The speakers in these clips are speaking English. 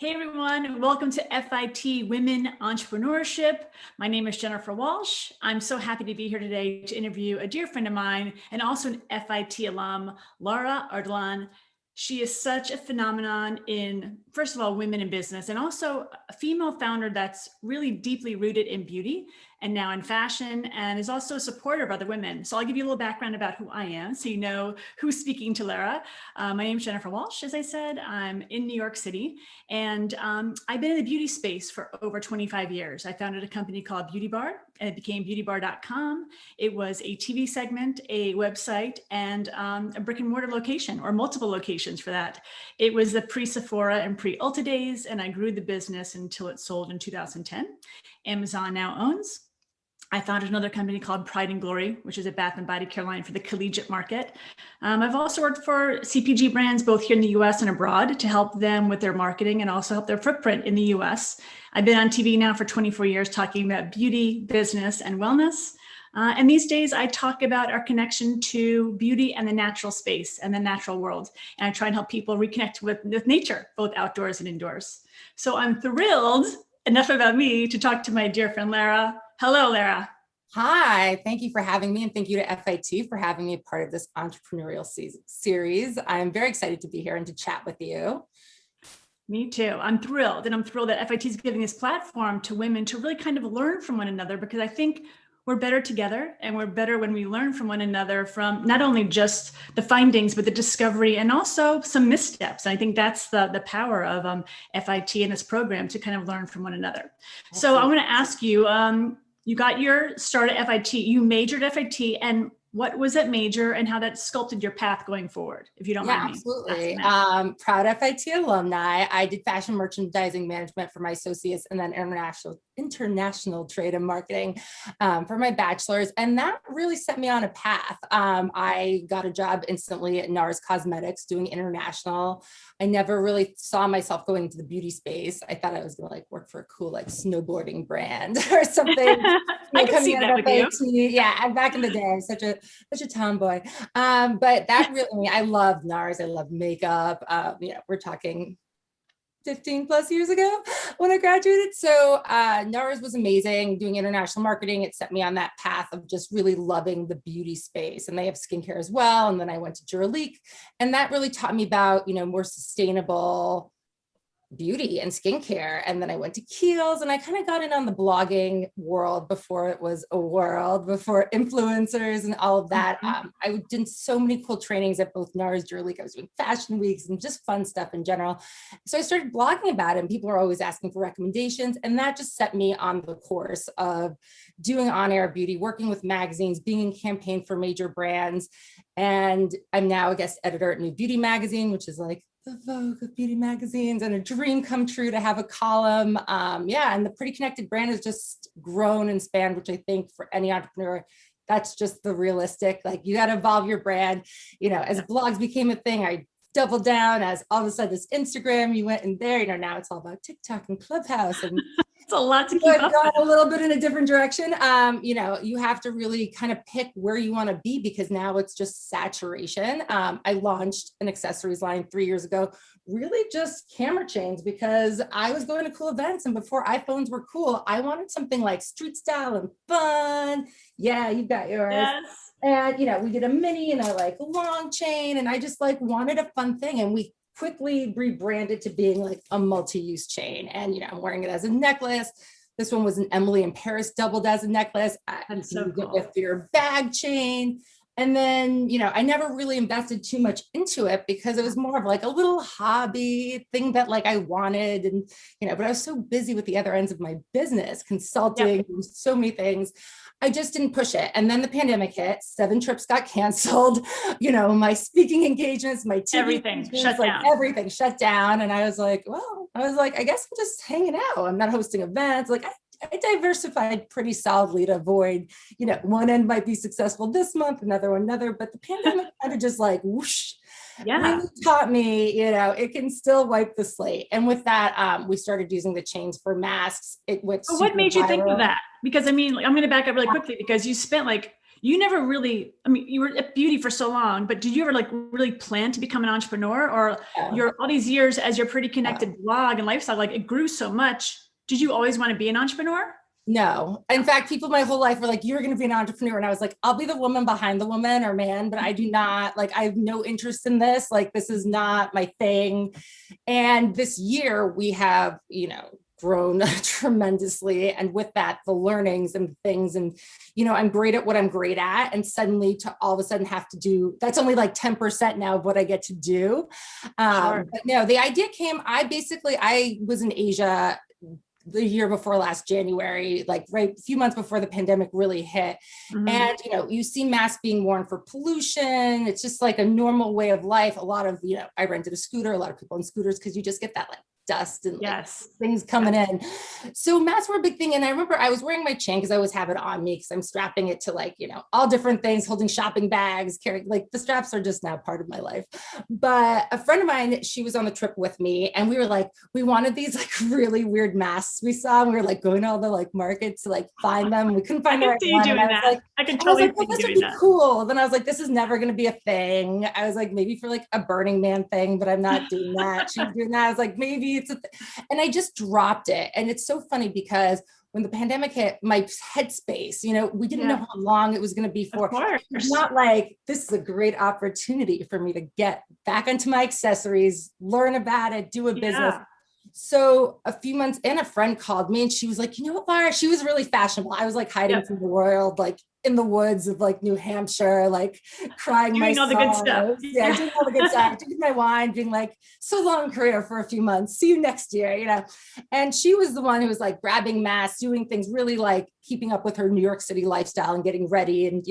Hey everyone, and welcome to FIT Women Entrepreneurship. My name is Jennifer Walsh. I'm so happy to be here today to interview a dear friend of mine and also an FIT alum, Lara Eurdolian. She is such a phenomenon in, first of all, women in business, and also a female founder that's really deeply rooted in beauty and now in fashion, and is also a supporter of other women. So I'll give you a little background about who I am so you know who's speaking to Lara. My name is Jennifer Walsh, as I said. I'm in New York City, and I've been in the beauty space for over 25 years. I founded a company called Beauty Bar, and it became beautybar.com. It was a TV segment, a website, and a brick and mortar location, or multiple locations for that. It was the pre-Sephora and pre-Ulta days, and I grew the business until it sold in 2010. Amazon now owns. I founded another company called Pride and Glory, which is a Bath and Body Care line for the collegiate market. I've also worked for CPG brands, both here in the US and abroad, to help them with their marketing and also help their footprint in the US. I've been on TV now for 24 years talking about beauty, business, and wellness. And these days I talk about our connection to beauty and the natural space and the natural world. And I try and help people reconnect with nature, both outdoors and indoors. So I'm thrilled, enough about me, to talk to my dear friend, Lara. Hello, Lara. Hi, thank you for having me, and thank you to FIT for having me a part of this entrepreneurial series. I'm very excited to be here and to chat with you. Me too. I'm thrilled. And I'm thrilled that FIT is giving this platform to women to really kind of learn from one another, because I think we're better together, and we're better when we learn from one another, from not only just the findings, but the discovery and also some missteps. And I think that's the power of FIT and this program, to kind of learn from one another. Absolutely. So I want to ask you, you got your start at FIT, you majored at FIT, and what was that major and how that sculpted your path going forward, if you don't mind me? Absolutely. Proud FIT alumni. I did fashion merchandising management for my associates, and then international trade and marketing for my bachelor's. And that really set me on a path. I got a job instantly at Laras Cosmetics doing international. I never really saw myself going into the beauty space. I thought I was going to work for a cool snowboarding brand or something. I can see that with you. Yeah, back in the day, I'm such a tomboy. But that really, I loved Laras. I loved makeup. We're talking 15 plus years ago when I graduated. So Laras was amazing. Doing international marketing, it set me on that path of just really loving the beauty space. And they have skincare as well. And then I went to Eurdolian, and that really taught me about, more sustainable beauty and skincare. And then I went to Kiehl's, and I kind of got in on the blogging world before it was a world, before influencers and all of that. I did so many cool trainings at both Laras and Eurdolian. I was doing fashion weeks and just fun stuff in general. So I started blogging about it, and people were always asking for recommendations. And that just set me on the course of doing on-air beauty, working with magazines, being in campaign for major brands. And I'm now a guest editor at New Beauty Magazine, which is the Vogue of beauty magazines, and a dream come true to have a column. And the Pretty Connected brand has just grown and spanned, which I think for any entrepreneur, that's just the realistic, you got to evolve your brand. As blogs became a thing, I doubled down. As all of a sudden this Instagram, you went in there, now it's all about TikTok and Clubhouse, and it's a lot to keep up with. A little bit in a different direction. You have to really kind of pick where you want to be, because now it's just saturation. I launched an accessories line 3 years ago, really just camera chains, because I was going to cool events, and before iPhones were cool, I wanted something street style and fun. Yeah, you got yours. Yes. And, we did a mini and a long chain, and I just wanted a fun thing. And we quickly rebranded to being a multi-use chain. And, I'm wearing it as a necklace. This one was an Emily in Paris, doubled as a necklace. That's so cool. With your bag chain. And then, I never really invested too much into it, because it was more of a little hobby thing that I wanted. And, but I was so busy with the other ends of my business, consulting, so many things. I just didn't push it. And then the pandemic hit, 7 trips got canceled, my speaking engagements, my TV everything shut down. Everything shut down. And I was I guess I'm just hanging out. I'm not hosting events. I diversified pretty solidly to avoid, one end might be successful this month, another, but the pandemic kind of just whoosh. Really taught me, it can still wipe the slate. And with that, we started using the chains for masks. It went. What made you think of that? Because I'm going to back up really quickly, because you spent you never really, I mean, you were at beauty for so long, but did you ever like really plan to become an entrepreneur, or Yeah. all these years as your pretty connected blog and lifestyle, like it grew so much. Did you always want to be an entrepreneur? No. In fact, people my whole life were like, you're going to be an entrepreneur. And I was like, I'll be the woman behind the woman or man, but I do not like, I have no interest in this. Like, this is not my thing. And this year we have, grown tremendously. And with that, the learnings and things, and, I'm great at what I'm great at. And suddenly to all of a sudden have to do, that's only like 10% now of what I get to do. Sure. But no, the idea came, I was in Asia the year before last January, like right a few months before the pandemic really hit. Mhm. And, you see masks being worn for pollution. It's just like a normal way of life. A lot of, I rented a scooter, a lot of people on scooters, because you just get that like dust and like things coming in. So masks were a big thing. And I remember I was wearing my chain because I always have it on me because I'm strapping it to like, all different things, holding shopping bags, carrying, like the straps are just now part of my life. But a friend of mine, she was on the trip with me, and we were like, we wanted these like really weird masks we saw, and we were like going to all the like markets to like find them. We couldn't find the right one. And I can totally well, this would be cool. Then I was like, this is never going to be a thing. I was like, maybe for like a Burning Man thing, but I'm not doing that. She's doing that. I was like, maybe it's and I just dropped it. And it's so funny because when the pandemic hit, my headspace, we didn't know how long it was going to be for. It's not like, this is a great opportunity for me to get back into my accessories, learn about it, do a business. So a few months in, a friend called me and she was like, you know what, Lara, she was really fashionable. I was like hiding from the world, like in the woods of like New Hampshire, like crying doing all the good stuff. Yeah, doing all the good stuff, drinking my wine, being like, so long career for a few months. See you next year, And she was the one who was like grabbing masks, doing things, really like keeping up with her New York City lifestyle and getting ready and,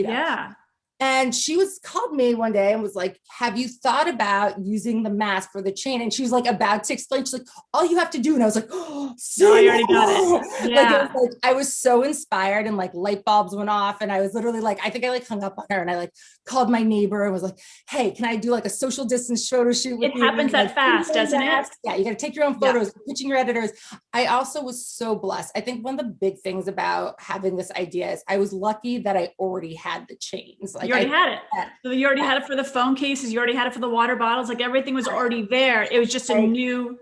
And she called me one day and was like, have you thought about using the mask for the chain? And she was like about to explain, she's like, all you have to do. And I was like, oh, no, I already got it. Yeah. Like, I was so inspired and like light bulbs went off. And I was literally like, I think I like hung up on her and I like called my neighbor and was like, hey, can I do like a social distance photo shoot with you? It happens that fast, doesn't it? Yeah, you got to take your own photos, pitching your editors. I also was so blessed. I think one of the big things about having this idea is I was lucky that I already had the chains. Like, you already had it. So you already had it for the phone cases. You already had it for the water bottles. Like everything was already there. It was just a new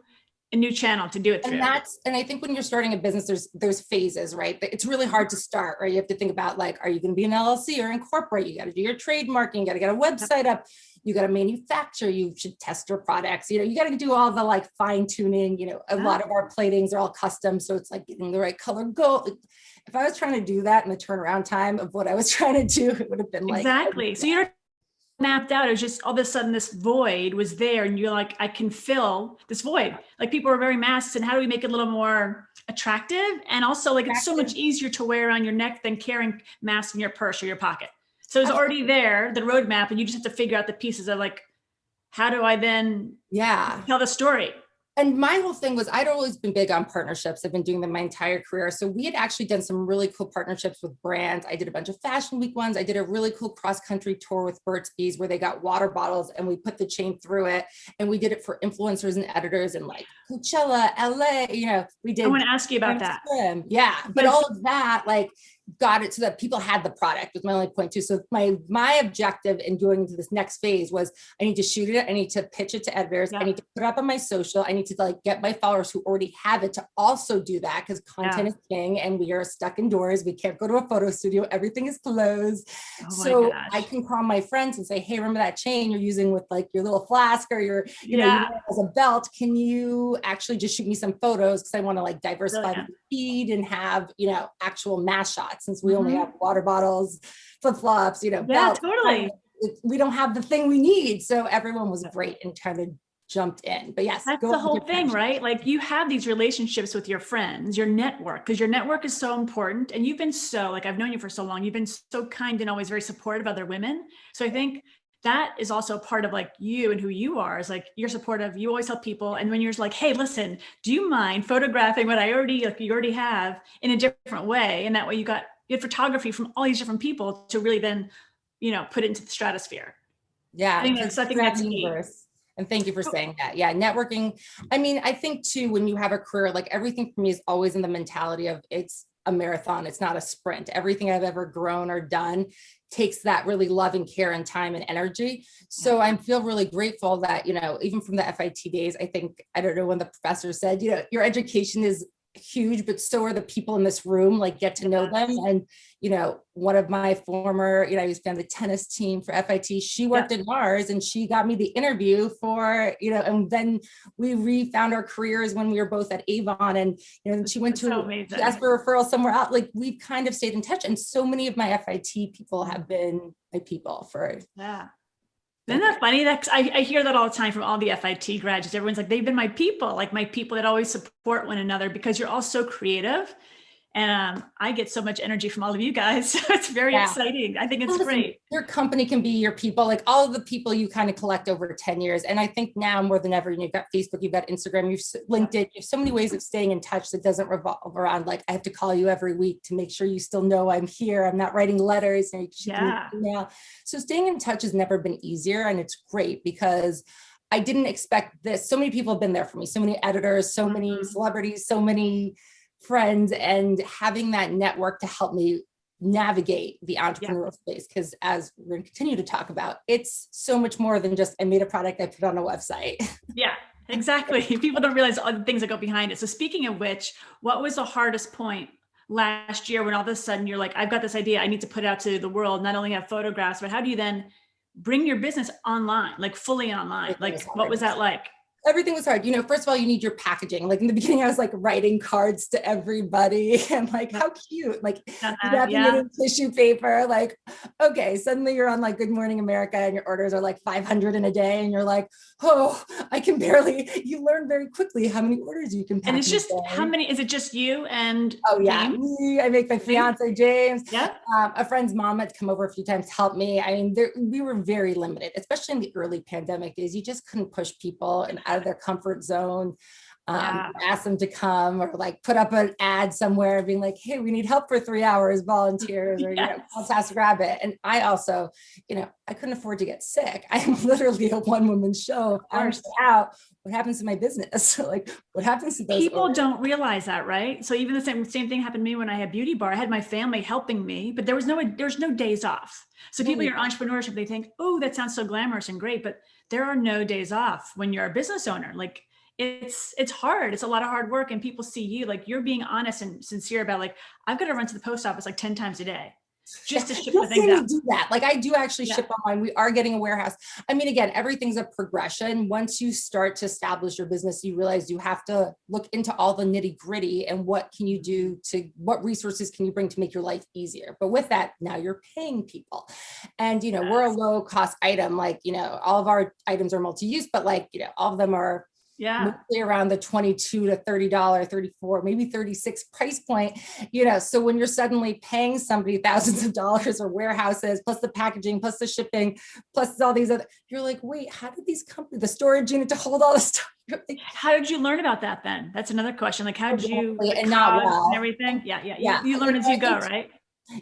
channel to do it through. And I think when you're starting a business, there's phases, right? It's really hard to start, right? You have to think about like, are you going to be an LLC or incorporate? You got to do your trademarking. You got to get a website up. You got to manufacture. You should test your products. You got to do all the like fine tuning. A lot of our platings are all custom, so it's like getting the right color gold. If I was trying to do that in the turnaround time of what I was trying to do, it would have been like exactly. So you're mapped out. It was just all of a sudden this void was there, and you're like, I can fill this void. Like people are wearing masks, and how do we make it a little more attractive? And also, like it's so much easier to wear around your neck than carrying masks in your purse or your pocket. So it's already there, the roadmap, and you just have to figure out the pieces of like, how do I then tell the story? And my whole thing was, I'd always been big on partnerships. I've been doing them my entire career. So we had actually done some really cool partnerships with brands. I did a bunch of fashion week ones. I did a really cool cross-country tour with Burt's Bees where they got water bottles and we put the chain through it. And we did it for influencers and editors in like Coachella, LA, we did. I want to ask you about that. Yeah. But all of that, like, got it so that people had the product was my only point too. So my objective in going to this next phase was I need to shoot it. I need to pitch it to editors. I need to put it up on my social. I need to like get my followers who already have it to also do that because content is king and we are stuck indoors. We can't go to a photo studio. Everything is closed. So I can call my friends and say, hey, remember that chain you're using with like your little flask or your, you know, as a belt. Can you actually just shoot me some photos? Because I want to like diversify the feed and have, actual mass shots. Since we only have water bottles, flip-flops, belts, totally. We don't have the thing we need. So everyone was great and kind of jumped in. But yes, that's the whole thing, right? Like you have these relationships with your friends, your network, because your network is so important. And you've been so, like, I've known you for so long, you've been so kind and always very supportive of other women. So I think that is also a part of like you and who you are, is like you're supportive, you always help people. And when you're like, hey, listen, do you mind photographing what you already have in a different way? And that way you had photography from all these different people to really then, put it into the stratosphere. Yeah. I think that's neat. And thank you for saying that. Yeah. Networking. I mean, I think too, when you have a career, like everything for me is always in the mentality of a marathon. It's not a sprint. Everything I've ever grown or done takes that really love and care and time and energy. So I feel really grateful that, even from the FIT days, I think, I don't know when the professor said, your education is huge, but so are the people in this room, like get to know them. And, one of my former, I used to be on the tennis team for FIT. She worked at Laras and she got me the interview for, and then we refound our careers when we were both at Avon, and she went to, she asked for a referral somewhere else. Like we've kind of stayed in touch. And so many of my FIT people have been my people for. Yeah. Isn't that funny? I hear that all the time from all the FIT graduates. Everyone's like, they've been my people that always support one another because you're all so creative. And I get so much energy from all of you guys. So it's very exciting. I think it's great. Your company can be your people, like all of the people you kind of collect over 10 years. And I think now more than ever, you've got Facebook, you've got Instagram, you've LinkedIn, you have so many ways of staying in touch that doesn't revolve around like, I have to call you every week to make sure you still know I'm here. I'm not writing letters. And email. So staying in touch has never been easier. And it's great because I didn't expect this. So many people have been there for me. So many editors, so many celebrities, so many friends, and having that network to help me navigate the entrepreneurial space. Because as we're going to continue to talk about, it's so much more than just I made a product I put on a website. Yeah, exactly. People don't realize all the things that go behind it. So speaking of which, what was the hardest point last year when all of a sudden you're like, I've got this idea, I need to put it out to the world, not only have photographs, but how do you then bring your business online, like fully online? Like, what was that like? Everything was hard. First of all, you need your packaging. Like in the beginning, I was like writing cards to everybody and like, how cute, like wrapping it in tissue paper. Like, okay, suddenly you're on like Good Morning America and your orders are like 500 in a day. And you're like, oh, you learn very quickly how many orders you can pack. And it's just, how many, is it just you and James? Me, I make my fiance, James. A friend's mom had come over a few times to help me. I mean, we were very limited, especially in the early pandemic days. You just couldn't push people and out of their comfort zone, ask them to come or like put up an ad somewhere being like, hey, we need help for 3 hours, volunteers, or Task Rabbit. And I also, I couldn't afford to get sick. I'm literally a one-woman show. If I'm out, what happens to my business? Like what happens to those people orders? Don't realize that, right? So even the same thing happened to me when I had Beauty Bar. I had my family helping me, but there's no days off. So people in entrepreneurship, they think, oh, that sounds so glamorous and great, but there are no days off when you're a business owner. Like it's hard. It's a lot of hard work. And people see you, like you're being honest and sincere about like, I've got to run to the post office like 10 times a day just to ship the things out. Do that. Like I do actually ship online. We are getting a warehouse. I mean, again, everything's a progression. Once you start to establish your business, you realize you have to look into all the nitty gritty and what can you do what resources can you bring to make your life easier? But with that, now you're paying people and, we're a low cost item. Like, all of our items are multi-use, but like, all of them are mostly around the $22 to $30, $34, maybe $36 price point, so when you're suddenly paying somebody thousands of dollars or warehouses, plus the packaging, plus the shipping, plus all these other, you're like, wait, how did these companies, the storage unit to hold all this stuff? How did you learn about that then? That's another question. Like, how did you, and not well. and everything? Yeah. You learn as you go, right?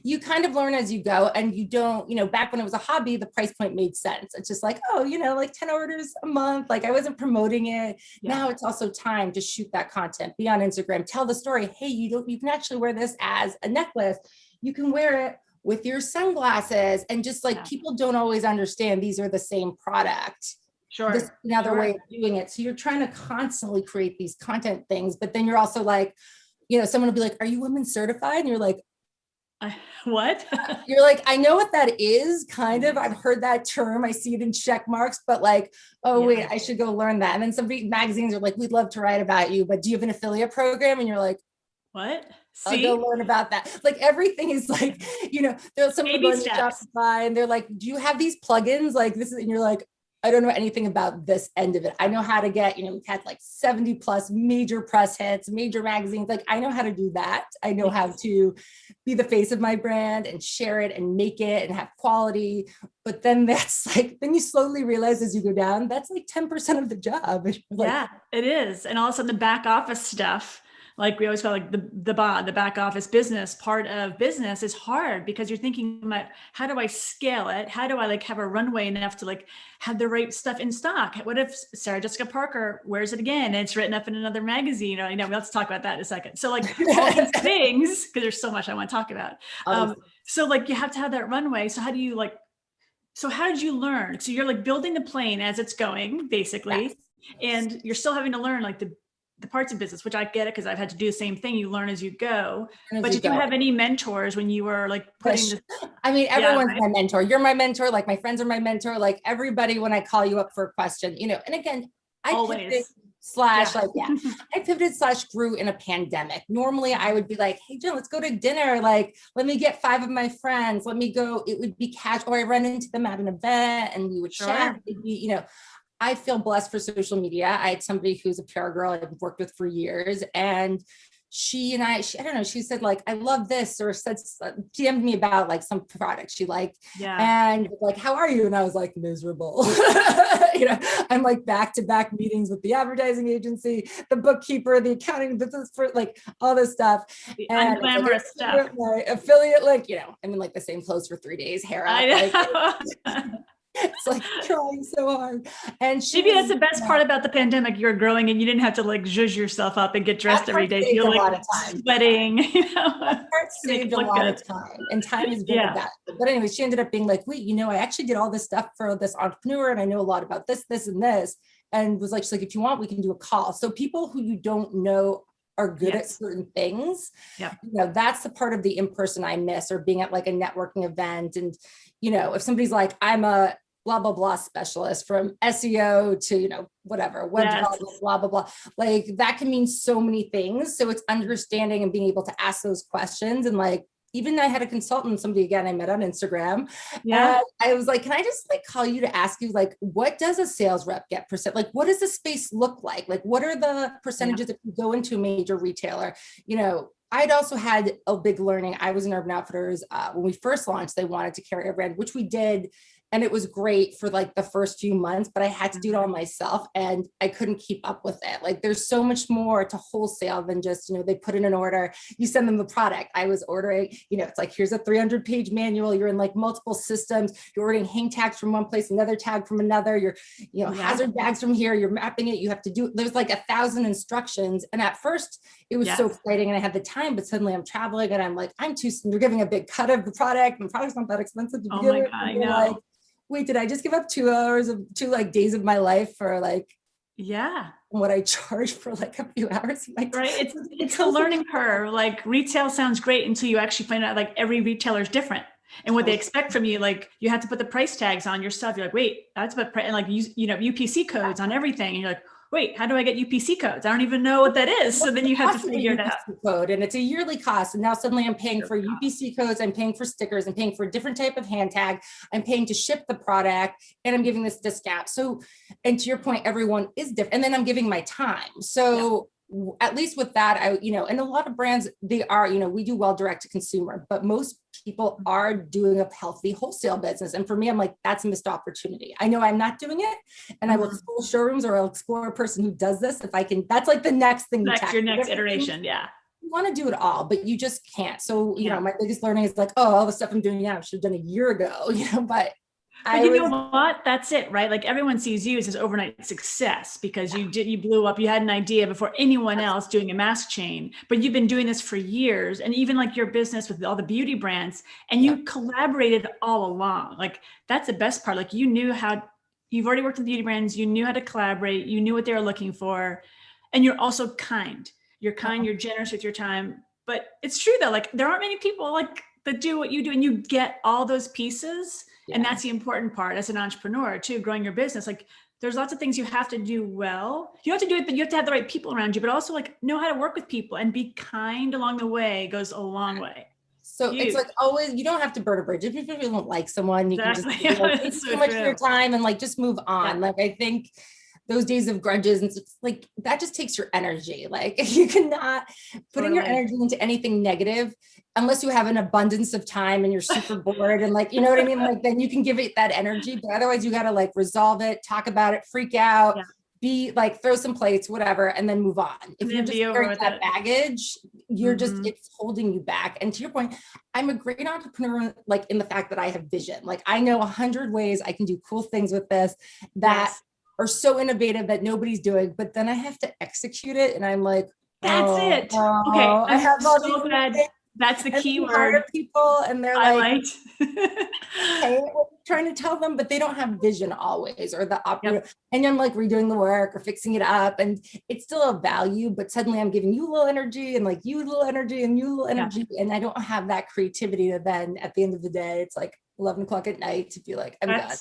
You kind of learn as you go, and you don't, back when it was a hobby, the price point made sense. It's just like, oh, like 10 orders a month. Like I wasn't promoting it. Now it's also time to shoot that content, be on Instagram, tell the story. Hey, you can actually wear this as a necklace. You can wear it with your sunglasses, and just like people don't always understand these are the same product. This is another way of doing it. So you're trying to constantly create these content things, but then you're also like, someone will be like, are you women certified? And you're like, what? You're like, I know what that is, kind of. I've heard that term. I see it in check marks, but like, wait, I should go learn that. And then some big magazines are like, we'd love to write about you, but do you have an affiliate program? And you're like, what? I'll go learn about that. Like everything is like, there's someone going to Shopify and they're like, do you have these plugins? Like this is, and you're like, I don't know anything about this end of it. I know how to get, we've had like 70 plus major press hits, major magazines. Like I know how to do that. I know how to be the face of my brand and share it and make it and have quality. But then then you slowly realize as you go down, that's like 10% of the job. Like, it is. And also the back office stuff. like we always call like the back office business part of business is hard because you're thinking about how do I scale it? How do I like have a runway enough to like have the right stuff in stock? What if Sarah Jessica Parker wears it again and it's written up in another magazine? Or, let's talk about that in a second. So like all these things, because there's so much I want to talk about. So like you have to have that runway. So how do you like, so how did you learn? So you're like building the plane as it's going, basically, Yes. and you're still having to learn like the parts of business, which I get it because I've had to do the same thing. You learn as you go. But did you have any mentors when you were like putting this? I mean, everyone's my mentor. You're my mentor. Like my friends are my mentor. Like everybody, when I call you up for a question, and again, I pivoted I pivoted / grew in a pandemic. Normally I would be like, hey, Jen, let's go to dinner. Like, let me get 5 of my friends. Let me go. It would be casual. Or I run into them at an event and we would chat. It'd be, I feel blessed for social media. I had somebody who's a PR girl I've worked with for years, and she I don't know, she said like, I love this, or said, DM'd me about like some product she liked. And like, how are you? And I was like, miserable. I'm like back-to-back meetings with the advertising agency, the bookkeeper, the accounting, business for like all this stuff. The unglamorous stuff. My affiliate, like, I'm in like the same clothes for 3 days, hair up. It's like trying so hard. And maybe that's the best part about the pandemic. You're growing and you didn't have to like zhuzh yourself up and get dressed every day. You're like sweating. That part saved a lot of time, and time is very valuable. But anyway, she ended up being like, wait, I actually did all this stuff for this entrepreneur and I know a lot about this, and this, and was like, she's like, if you want, we can do a call. So people who you don't know are good at certain things. That's the part of the in-person I miss, or being at like a networking event. And, if somebody's like, I'm a blah, blah, blah specialist, from SEO to, whatever, web development, blah, blah, blah. Like that can mean so many things. So it's understanding and being able to ask those questions. And like, even I had a consultant, somebody again I met on Instagram. I was like, can I just like call you to ask you, like, what does a sales rep get %? Like, what does the space look like? Like, what are the percentages if you go into a major retailer? I'd also had a big learning. I was in Urban Outfitters when we first launched. They wanted to carry a brand, which we did. And it was great for like the first few months, but I had to do it all myself and I couldn't keep up with it. Like there's so much more to wholesale than just, they put in an order, you send them the product. I was ordering, it's like, here's a 300-page manual. You're in like multiple systems. You're ordering hang tags from one place, another tag from another. You're, hazard bags from here. You're mapping it. You have to do, there's like 1,000 instructions. And at first it was so exciting and I had the time, but suddenly I'm traveling and I'm like, you're giving a big cut of the product and the product's not that expensive to begin with. I know. Like, wait, did I just give up 2 hours of 2 like days of my life for like, what I charge for like a few hours? Right. It's the learning curve. Like retail sounds great until you actually find out like every retailer is different and what they expect from you. Like you have to put the price tags on your stuff. You're like, wait, that's what, and like UPC codes on everything. And you're like, wait, how do I get UPC codes? I don't even know what that is. So then you have to figure it out. Code, and it's a yearly cost. And now suddenly I'm paying for UPC codes. I'm paying for stickers. I'm paying for a different type of hand tag. I'm paying to ship the product and I'm giving this discount. So, and to your point, everyone is different. And then I'm giving my time. So at least with that, and a lot of brands, they are, we do well direct to consumer, but most people are doing a healthy wholesale business. And for me, I'm like, that's a missed opportunity. I know I'm not doing it and I will explore showrooms, or I'll explore a person who does this. If I can, that's like the next thing. That's your next iteration. Yeah. You want to do it all, but you just can't. So, my biggest learning is like, all the stuff I'm doing now, I should have done a year ago, but you know what? That's it, right? Like everyone sees you as this overnight success because you blew up. You had an idea before anyone else doing a mask chain, but you've been doing this for years. And even like your business with all the beauty brands, and you collaborated all along. Like that's the best part. Like you've already worked with beauty brands. You knew how to collaborate. You knew what they were looking for. And you're also kind. You're kind, you're generous with your time. But it's true though, like there aren't many people like that do what you do, and you get all those pieces. And that's the important part as an entrepreneur too, growing your business. Like there's lots of things you have to do well. You have to do it, but you have to have the right people around you, but also like know how to work with people and be kind along the way goes a long way. So it's like always, you don't have to burn a bridge. If you don't like someone, you can just thanks so much for your time and like just move on. Like I think those days of grudges, and it's like that just takes your energy. Like you cannot put in your energy into anything negative unless you have an abundance of time and you're super bored and like, you know what I mean? Like then you can give it that energy, but otherwise you got to like resolve it, talk about it, freak out, be like, throw some plates, whatever, and then move on. If you're just carrying that baggage, you're just, it's holding you back. And to your point, I'm a great entrepreneur, like in the fact that I have vision. Like I know 100 ways I can do cool things with this that are so innovative that nobody's doing, but then I have to execute it. And I'm like, that's it. Okay. I have all so these glad. That's the key word. People and they're like, okay, what I'm trying to tell them, but they don't have vision always, or the operative. And I'm like redoing the work or fixing it up, and it's still a value, but suddenly I'm giving you a little energy and like you a little energy and you a little energy. And I don't have that creativity to then at the end of the day, it's like 11 o'clock at night to be like, I'm done.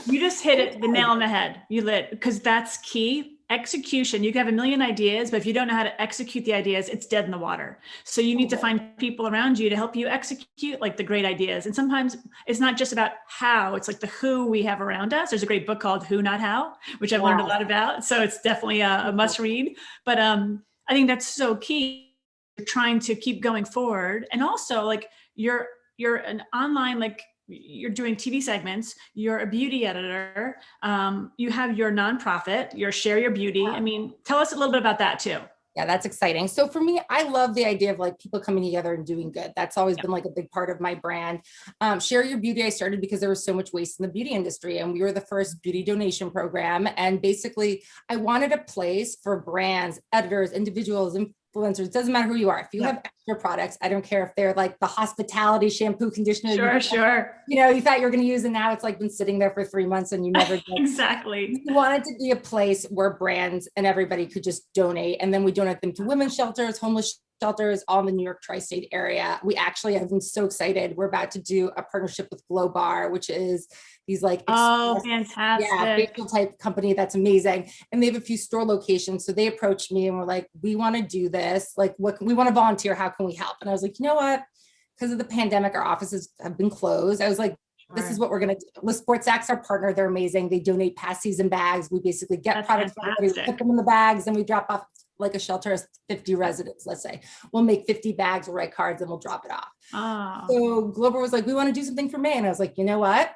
You just hit it, the nail on the head. You lit, because that's key. Execution. You can have a million ideas, but if you don't know how to execute the ideas, it's dead in the water. So you need to find people around you to help you execute like the great ideas. And sometimes it's not just about how, it's like the who we have around us. There's a great book called Who Not How, which I've learned a lot about. So it's definitely a must read. But I think that's so key. You're trying to keep going forward. And also like you're an online, like you're doing TV segments, you're a beauty editor, you have your nonprofit, your Share Your Beauty. I mean, tell us a little bit about that too. Yeah, that's exciting. So for me, I love the idea of like people coming together and doing good. That's always been like a big part of my brand. Share Your Beauty, I started because there was so much waste in the beauty industry, and we were the first beauty donation program. And basically I wanted a place for brands, editors, individuals, influencers, it doesn't matter who you are. If you have extra products, I don't care if they're like the hospitality shampoo, conditioner. Sure. You know, you thought you were going to use it, now it's like been sitting there for 3 months and you never did. Exactly. We wanted to be a place where brands and everybody could just donate. And then we donate them to women's shelters, homeless shelters, all in the New York tri-state area. We actually have been so excited. We're about to do a partnership with Glow Bar, which is these like, fantastic. facial type company that's amazing. And they have a few store locations. So they approached me and were like, we want to do this. Like, we want to volunteer. How can we help? And I was like, you know what? Because of the pandemic, our offices have been closed. I was like, this is what we're going to do. With Sports Act's our partner. They're amazing. They donate past season bags. We basically get products, we put them in the bags, and we drop off like a shelter has 50 residents, let's say. We'll make 50 bags, we'll write cards, and we'll drop it off. So Glover was like, we want to do something for May. And I was like, you know what?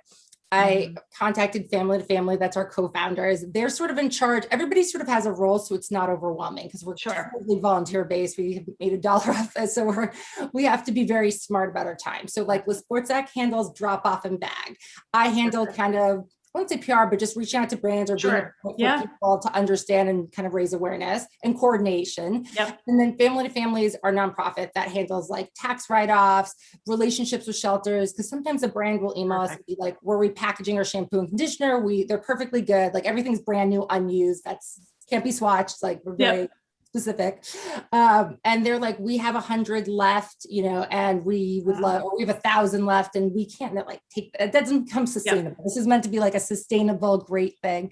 I contacted Family to Family. That's our co-founders. They're sort of in charge. Everybody sort of has a role, so it's not overwhelming because we're totally volunteer based. We have made $1 off this, so we have to be very smart about our time. So like with Sports Act handles drop off and bag. I handle kind of, I won't say PR, but just reaching out to brands or people to understand and kind of raise awareness and coordination. And then Family to Family is our nonprofit that handles like tax write-offs, relationships with shelters. Because sometimes a brand will email us and be like, we're repackaging our shampoo and conditioner. They're perfectly good. Like everything's brand new, unused. That's can't be swatched. Like we're very specific. And they're like, we have 100 left, you know, and we would love, or we have 1,000 left, and we can't like take, it doesn't become sustainable. This is meant to be like a sustainable, great thing.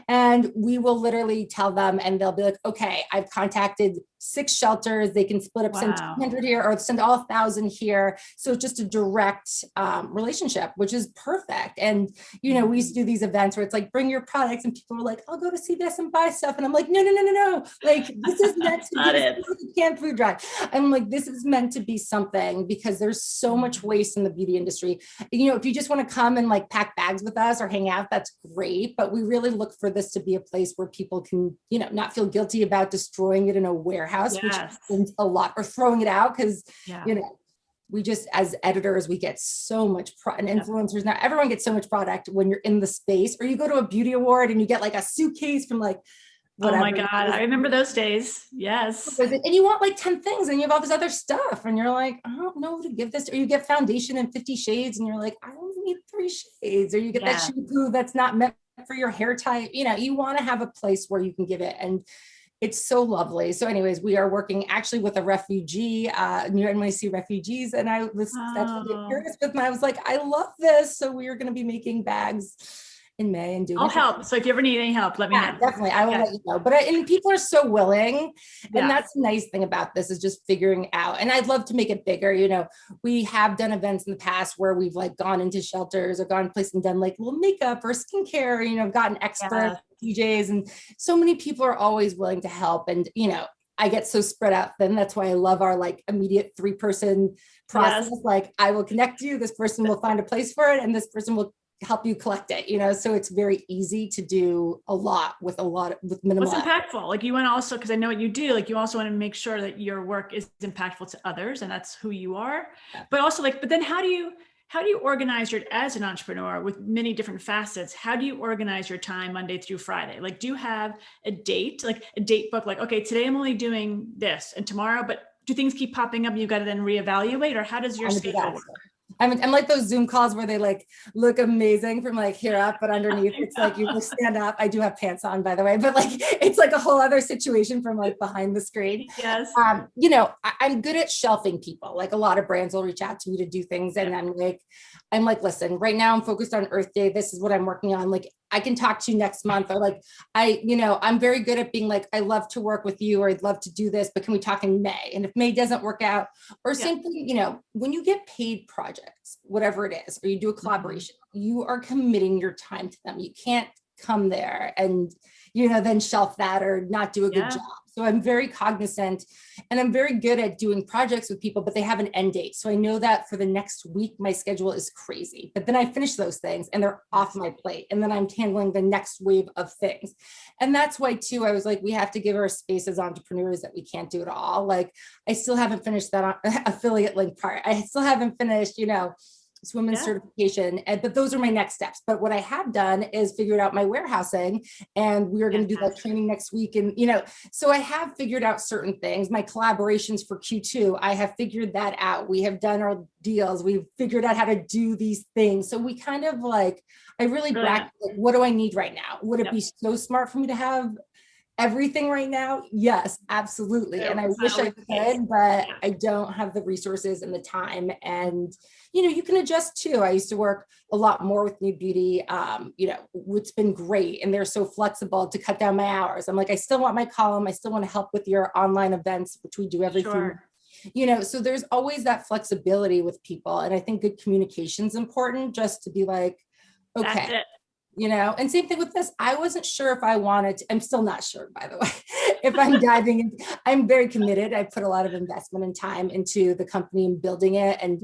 And we will literally tell them, and they'll be like, okay, I've contacted 6 shelters. They can split up, send 200 here or send all 1,000 here. So just a direct relationship, which is perfect. And, you know, we used to do these events where it's like, bring your products, and people are like, I'll go to CVS and buy stuff. And I'm like, no. Like, this is meant to be canned food drive. I'm like, this is meant to be something, because there's so much waste in the beauty industry. You know, if you just want to come and like pack bags with us or hang out, that's great. But we really look for this to be a place where people can, you know, not feel guilty about destroying it in a warehouse, which happens a lot, or throwing it out. Because, you know, we just, as editors, we get so much and influencers now, everyone gets so much product when you're in the space, or you go to a beauty award and you get like a suitcase from like, whatever. Oh my God, I remember those days. Yes. And you want like 10 things and you have all this other stuff and you're like, I don't know who to give this to. Or you get foundation in 50 shades and you're like, I only need 3 shades. Or you get that shampoo that's not meant for your hair type. You know, you want to have a place where you can give it. And it's so lovely. So anyways, we are working actually with a refugee, New NYC refugees. And I was that's what curious with me. I was like, I love this. So we are going to be making bags in May and doing I'll help. So if you ever need any help, let me know. Definitely. I will let you know. But and people are so willing. And that's the nice thing about this, is just figuring out. And I'd love to make it bigger. You know, we have done events in the past where we've like gone into shelters or gone places and done like little makeup or skincare, you know, gotten experts, DJs, and so many people are always willing to help. And, you know, I get so spread out thin. That's why I love our like immediate 3-person process. Like, I will connect you. This person will find a place for it. And this person will help you collect it, so it's very easy to do a lot with minimal. What's impactful? Like you want to also, because I know what you do, like you also want to make sure that your work is impactful to others and that's who you are. But also but then how do you organize as an entrepreneur with many different facets? How do you organize your time Monday through Friday? Like, do you have a date book? Like, okay, today I'm only doing this and tomorrow, but do things keep popping up and you've got to then reevaluate, or how does your schedule work? I'm like those Zoom calls where they like look amazing from like here up, but underneath it's like you just stand up. I do have pants on, by the way, but like it's like a whole other situation from like behind the screen. Yes. I'm good at shelving people. Like a lot of brands will reach out to me to do things, and I'm like, listen, right now I'm focused on Earth Day. This is what I'm working on. Like, I can talk to you next month, or like, I'm very good at being like, I love to work with you, or I'd love to do this, but can we talk in May? And if May doesn't work out, or same thing, when you get paid projects, whatever it is, or you do a collaboration, you are committing your time to them. You can't come there and, then shelf that or not do a good job. So I'm very cognizant, and I'm very good at doing projects with people, but they have an end date. So I know that for the next week, my schedule is crazy, but then I finish those things and they're off my plate. And then I'm handling the next wave of things. And that's why too, I was like, we have to give our space as entrepreneurs that we can't do it all. Like I still haven't finished that affiliate link part. I still haven't finished, swim certification, but those are my next steps. But what I have done is figured out my warehousing, and we are going to do that training next week. And, so I have figured out certain things. My collaborations for Q2, I have figured that out. We have done our deals. We've figured out how to do these things. So we kind of like, I really bracket, like, what do I need right now? Would it be so smart for me to have everything right now? Yes, absolutely. And I wish I could, but I don't have the resources and the time. And, you can adjust too. I used to work a lot more with New Beauty, it's been great. And they're so flexible to cut down my hours. I'm like, I still want my column. I still want to help with your online events, which we do every few. So there's always that flexibility with people. And I think good communication is important, just to be like, okay. And same thing with this. I wasn't sure if I wanted to, I'm still not sure, by the way, if I'm diving in. I'm very committed. I put a lot of investment and time into the company and building it and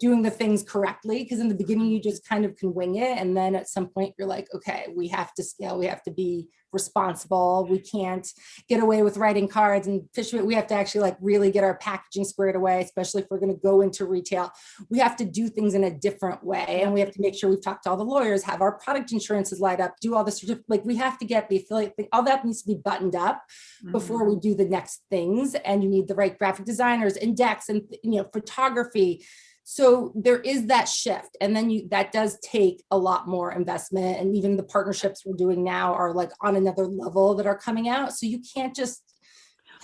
doing the things correctly. Because in the beginning, you just kind of can wing it. And then at some point you're like, okay, we have to scale. We have to be responsible. We can't get away with writing cards and fish. We have to actually like really get our packaging squared away, especially if we're going to go into retail. We have to do things in a different way. And we have to make sure we've talked to all the lawyers, have our product insurances light up, do all this, like we have to get the affiliate thing. All that needs to be buttoned up before we do the next things. And you need the right graphic designers, index, and photography. So there is that shift. And then that does take a lot more investment. And even the partnerships we're doing now are like on another level that are coming out. So you can't just.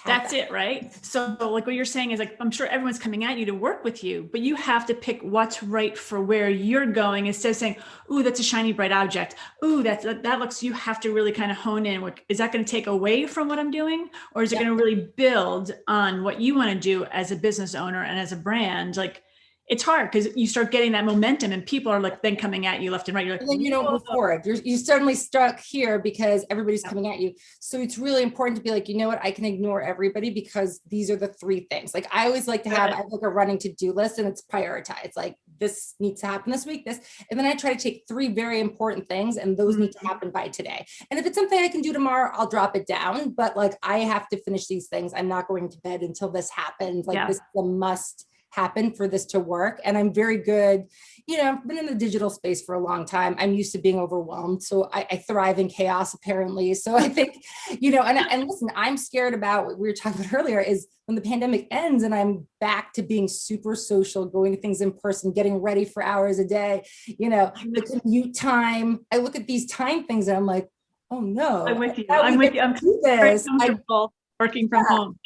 That's it, right? So like what you're saying is like, I'm sure everyone's coming at you to work with you, but you have to pick what's right for where you're going instead of saying, ooh, that's a shiny, bright object. Ooh, that looks, you have to really kind of hone in. Is that going to take away from what I'm doing? Or is it going to really build on what you want to do as a business owner and as a brand? Like, it's hard because you start getting that momentum and people are like then coming at you left and right. You're like, and then you don't move forward. You suddenly stuck here because everybody's coming at you. So it's really important to be like, you know what, I can ignore everybody because these are the three things. Like I always like to have, I have like a running to-do list and it's prioritized. Like this needs to happen this week, this, and then I try to take three very important things and those need to happen by today. And if it's something I can do tomorrow, I'll drop it down. But like, I have to finish these things. I'm not going to bed until this happens. Like this is a must happen for this to work. And I'm very good, I've been in the digital space for a long time. I'm used to being overwhelmed. So I thrive in chaos apparently. So I think, and listen, I'm scared about what we were talking about earlier is when the pandemic ends and I'm back to being super social, going to things in person, getting ready for hours a day, the commute time. I look at these time things and I'm like, oh no. I'm with you. I'm very comfortable working from home.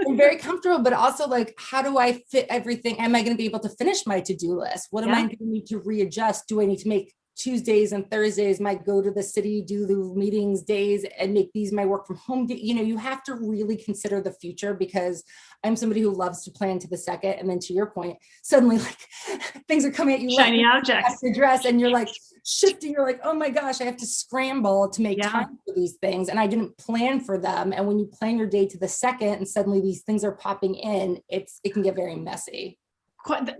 I'm very comfortable, but also like, how do I fit everything? Am I going to be able to finish my to-do list? What am I going to need to readjust? Do I need to make Tuesdays and Thursdays might go to the city, do the meetings days and make these my work from home? You have to really consider the future because I'm somebody who loves to plan to the second. And then to your point, suddenly like things are coming at you. Shiny objects. To dress and you're like shifting. You're like, oh my gosh, I have to scramble to make time for these things. And I didn't plan for them. And when you plan your day to the second and suddenly these things are popping in, it can get very messy.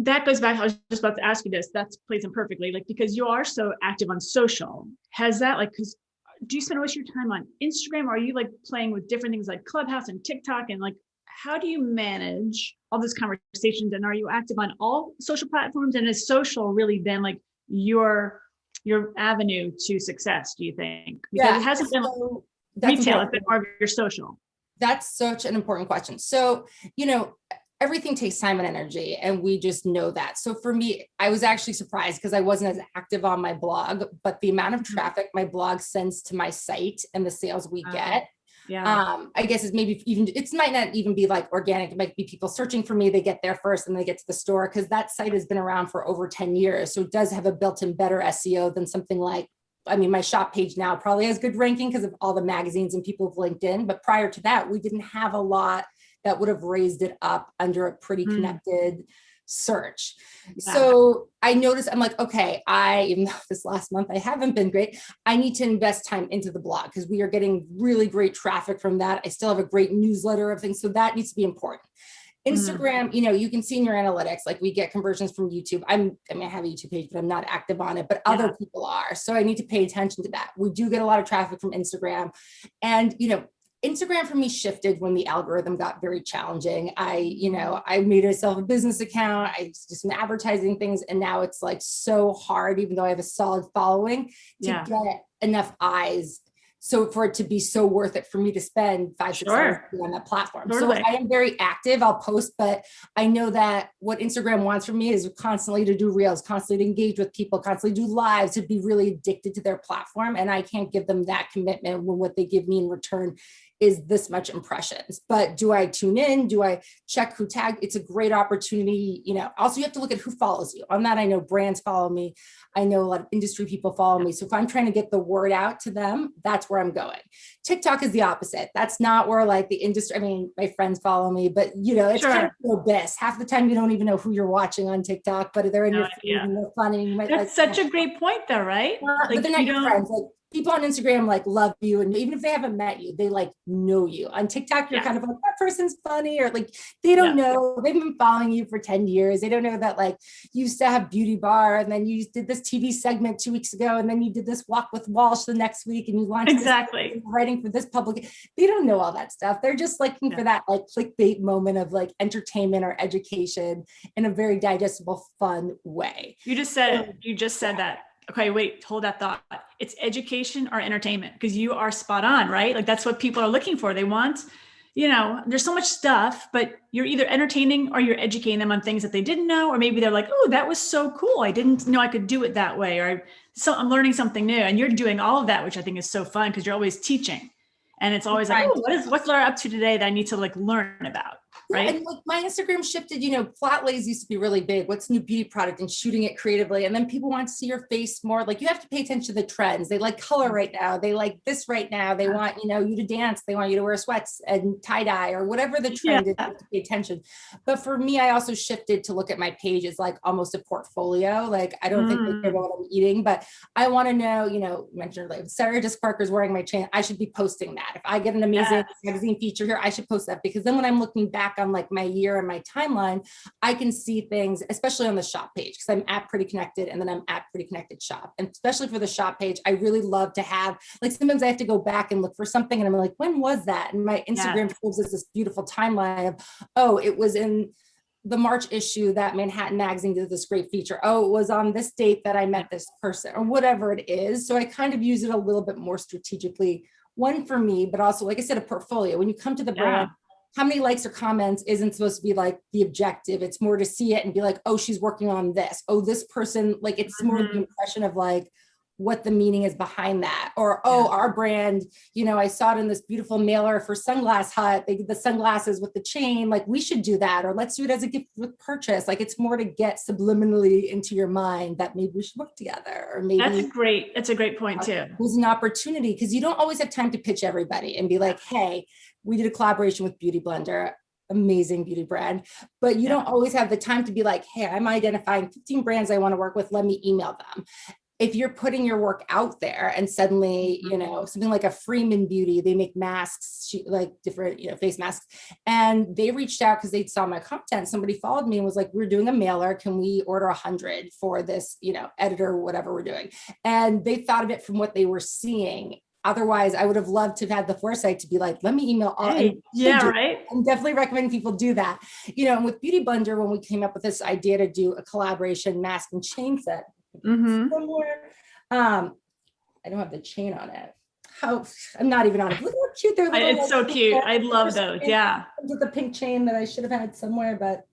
that goes back. I was just about to ask you this. That plays in perfectly, like, because you are so active on social. Has that, like, because do you spend most of your time on Instagram? Or are you like playing with different things like Clubhouse and TikTok? And like, how do you manage all these conversations? And are you active on all social platforms? And is social really then like your avenue to success, do you think? Because it hasn't been retail, it's been more of your social. That's such an important question. So, you know, everything takes time and energy, and we just know that. So for me, I was actually surprised because I wasn't as active on my blog, but the amount of traffic my blog sends to my site and the sales we get, I guess is maybe even, it might not even be like organic. It might be people searching for me. They get there first and they get to the store, because that site has been around for over 10 years. So it does have a built-in better SEO than something like, I mean, my shop page now probably has good ranking because of all the magazines and people have linked in. But prior to that, we didn't have a lot that would have raised it up under a pretty connected search. Yeah. So I noticed, I'm like, okay, even though this last month I haven't been great, I need to invest time into the blog because we are getting really great traffic from that. I still have a great newsletter of things. So that needs to be important. Instagram, you know, you can see in your analytics, like we get conversions from YouTube. I mean, I have a YouTube page, but I'm not active on it, but other people are. So I need to pay attention to that. We do get a lot of traffic from Instagram. And, you know, Instagram for me shifted when the algorithm got very challenging. I made myself a business account. I used to do some advertising things. And now it's like so hard, even though I have a solid following, to get enough eyes. So for it to be so worth it for me to spend 5-6 hours on that platform. Totally. So I am very active. I'll post, but I know that what Instagram wants from me is constantly to do reels, constantly to engage with people, constantly do lives, to be really addicted to their platform. And I can't give them that commitment when what they give me in return is this much impressions. But do I tune in? Do I check who tagged? It's a great opportunity. You know, also you have to look at who follows you. On that, I know brands follow me. I know a lot of industry people follow me. So if I'm trying to get the word out to them, that's where I'm going. TikTok is the opposite. That's not where like the industry, I mean, my friends follow me, but you know, it's kind of the abyss. Half the time you don't even know who you're watching on TikTok, but they're in your feed and they're funny. You might that's such a great point though, right? But they're not your friends. Like, people on Instagram like love you, and even if they haven't met you, they like know you. On TikTok, you're kind of like, that person's funny, or like they don't know, they've been following you for 10 years. They don't know that like you used to have beauty bar, and then you did this TV segment 2 weeks ago, and then you did this walk with Walsh the next week, and you launched this writing for this public. They don't know all that stuff. They're just looking for that like clickbait moment of like entertainment or education in a very digestible, fun way. You just said that. Okay, wait, hold that thought. It's education or entertainment, because you are spot on, right? Like that's what people are looking for. They want, you know, there's so much stuff, but you're either entertaining or you're educating them on things that they didn't know, or maybe they're like, oh, that was so cool. I didn't know I could do it that way. Or so I'm learning something new. And you're doing all of that, which I think is so fun because you're always teaching. And it's always like, oh, what's Lara up to today that I need to like learn about? Right. And like my Instagram shifted, you know, flat lays used to be really big. What's new beauty product, and shooting it creatively. And then people want to see your face more. Like you have to pay attention to the trends. They like color right now. They like this right now. They want, you know, you to dance. They want you to wear sweats and tie dye or whatever the trend is. You have to pay attention. But for me, I also shifted to look at my page as like almost a portfolio. Like I don't think they care about what I'm eating, but I want to know, you know, mentioned like Sarah Jessica Parker's wearing my chain. I should be posting that. If I get an amazing magazine feature here, I should post that, because then when I'm looking back on like my year and my timeline, I can see things, especially on the shop page, because I'm at Pretty Connected and then I'm at Pretty Connected Shop. And especially for the shop page, I really love to have, like sometimes I have to go back and look for something and I'm like, when was that? And my Instagram shows us this beautiful timeline of, oh, it was in the March issue that Manhattan Magazine did this great feature. Oh, it was on this date that I met this person, or whatever it is. So I kind of use it a little bit more strategically, one for me, but also, like I said, a portfolio. When you come to the brand, how many likes or comments isn't supposed to be like the objective. It's more to see it and be like, oh, she's working on this. Oh, this person, like it's more the impression of like what the meaning is behind that. Or, oh, our brand, you know, I saw it in this beautiful mailer for Sunglass Hut. They did the sunglasses with the chain. Like we should do that. Or let's do it as a gift with purchase. Like it's more to get subliminally into your mind that maybe we should work together. Or maybe that's a great point too. It was an opportunity, because you don't always have time to pitch everybody and be like, hey, we did a collaboration with Beauty Blender, amazing beauty brand, but you don't always have the time to be like, hey, I'm identifying 15 brands I want to work with. Let me email them. if you're putting your work out there and suddenly, you know, something like a Freeman Beauty, they make masks, like different, you know, face masks. And they reached out because they saw my content. Somebody followed me and was like, we're doing a mailer. Can we order 100 for this, you know, editor, whatever we're doing? And they thought of it from what they were seeing. Otherwise, I would have loved to have had the foresight to be like, let me email all. Hey, yeah, right. I'm definitely recommend people do that. You know, and with Beauty Blender, when we came up with this idea to do a collaboration mask and chain set, somewhere. I don't have the chain on it. How I'm not even on it. Look how cute they're. It's so cute. I love those. Yeah. With the pink chain that I should have had somewhere, but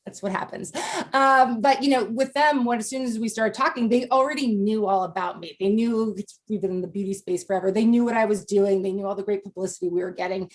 that's what happens. But you know, with them, when as soon as we started talking, they already knew all about me. They knew we've been in the beauty space forever. They knew what I was doing. They knew all the great publicity we were getting.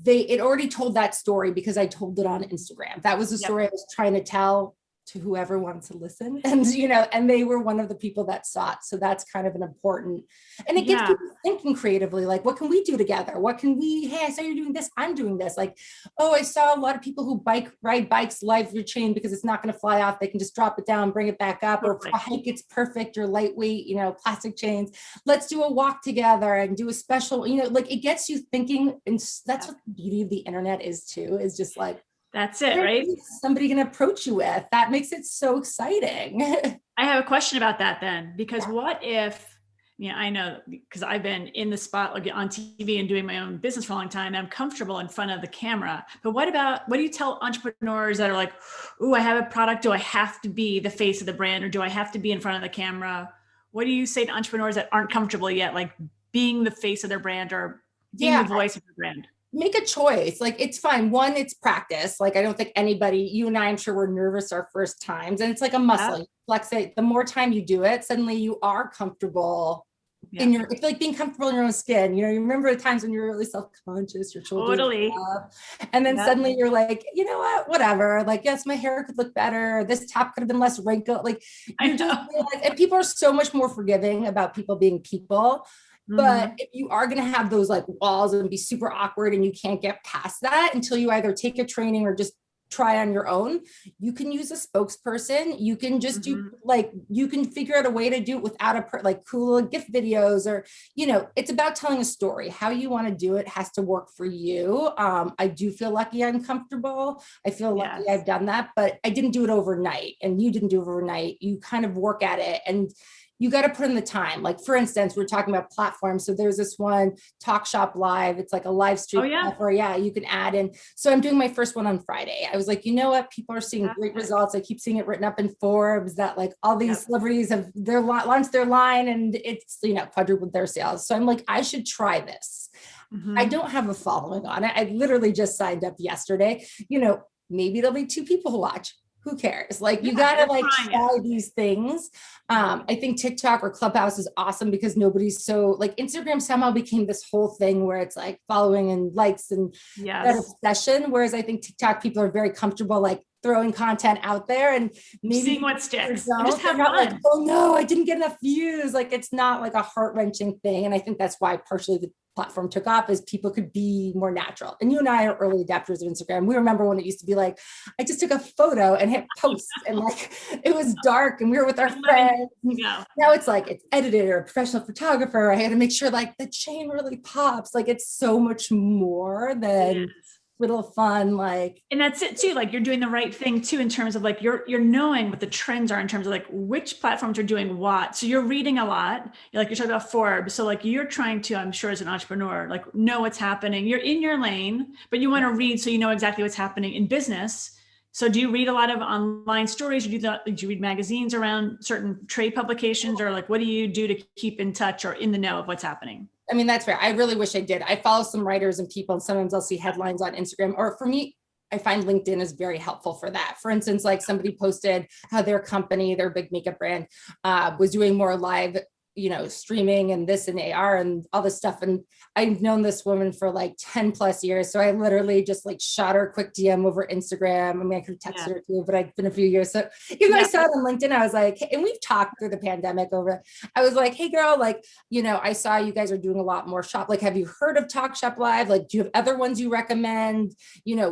It already told that story because I told it on Instagram. That was the story I was trying to tell to whoever wanted to listen. And, you know, and they were one of the people that saw it. So that's kind of an important, and it gets people thinking creatively, like, what can we do together? What can we, hey, I saw you're doing this, I'm doing this. Like, oh, I saw a lot of people who ride bikes live your chain because it's not going to fly off. They can just drop it down, bring it back up, or if a hike, it's perfect, or lightweight, you know, plastic chains. Let's do a walk together and do a special, you know, like it gets you thinking. And that's what the beauty of the internet is too, is just like, that's it, right? Somebody can approach you with. That makes it so exciting. I have a question about that then, because what if, you know, I know because I've been in the spot like on TV and doing my own business for a long time, and I'm comfortable in front of the camera. But what do you tell entrepreneurs that are like, oh, I have a product. Do I have to be the face of the brand, or do I have to be in front of the camera? What do you say to entrepreneurs that aren't comfortable yet, like being the face of their brand or being the voice of the brand? Make a choice. Like, it's fine. One, it's practice. Like, I don't think anybody, you and I, I'm sure we're nervous our first times, and it's like a muscle. You flex it. The more time you do it, suddenly you are comfortable in your, it's like being comfortable in your own skin. You know, you remember the times when you're really self-conscious, your shoulders up, and then suddenly you're like, you know what, whatever. Like, yes, my hair could look better. This top could have been less wrinkled. Like, you just realize, and people are so much more forgiving about people being people. But if you are going to have those like walls and be super awkward and you can't get past that until you either take a training or just try on your own, you can use a spokesperson. You can just do like, you can figure out a way to do it without like cool gift videos, or, you know, it's about telling a story. How you want to do it has to work for you. I do feel lucky I'm comfortable. I feel lucky I've done that, but I didn't do it overnight, and you didn't do it overnight. You kind of work at it, and you got to put in the time. Like, for instance, we're talking about platforms. So there's this one, Talk Shop Live. It's like a live stream where you can add in. So I'm doing my first one on Friday. I was like, you know what? People are seeing great results. I keep seeing it written up in Forbes that like all these celebrities have launched their line, and it's, you know, quadrupled their sales. So I'm like, I should try this. I don't have a following on it. I literally just signed up yesterday. You know, maybe there'll be 2 people who watch. Who cares? Like, you gotta like try these things. I think TikTok or Clubhouse is awesome because nobody's so like, Instagram somehow became this whole thing where it's like following and likes and that obsession. Whereas I think TikTok people are very comfortable like throwing content out there and maybe seeing what sticks. Just have not like, oh no, I didn't get enough views. Like, it's not like a heart-wrenching thing. And I think that's why partially the platform took off, is people could be more natural. And you and I are early adapters of Instagram. We remember when it used to be like, I just took a photo and hit post, and like it was dark and we were with our friends. Now it's like, it's edited, or a professional photographer. I had to make sure like the chain really pops. Like, it's so much more than little fun, like, and that's it too. Like, you're doing the right thing too, in terms of like, you're knowing what the trends are in terms of like which platforms are doing what. So you're reading a lot. You're talking about Forbes. So like, you're trying to, I'm sure as an entrepreneur, like know what's happening. You're in your lane, but you want to read so you know exactly what's happening in business. So do you read a lot of online stories, or do you read magazines around certain trade publications, or like, what do you do to keep in touch or in the know of what's happening? I mean, that's fair. I really wish I did. I follow some writers and people, and sometimes I'll see headlines on Instagram, or for me, I find LinkedIn is very helpful for that. For instance, like somebody posted how their company, their big makeup brand, was doing more live, you know, streaming and this and AR and all this stuff. And I've known this woman for like 10 plus years. So I literally just like shot her a quick DM over Instagram. I mean, I could have texted her too, but it's been a few years. So even though I saw it on LinkedIn, I was like, hey, and we've talked through the pandemic over, I was like, hey girl, like, you know, I saw you guys are doing a lot more shop. Like, have you heard of Talk Shop Live? Like, do you have other ones you recommend? You know,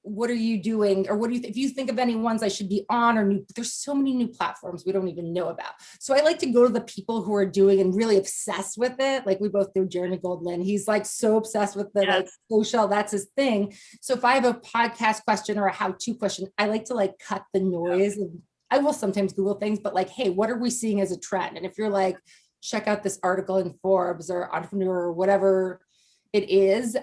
what are you doing? Or what do you, if you think of any ones I should be on or new, there's so many new platforms we don't even know about. So I like to go to the people who are doing and really obsessed with it. Like we both do Jeremy Goldman. He's like so obsessed with the like social, that's his thing. So if I have a podcast question or a how-to question, I like to like cut the noise. I will sometimes Google things, but like, hey, what are we seeing as a trend? And if you're like, check out this article in Forbes or Entrepreneur or whatever it is.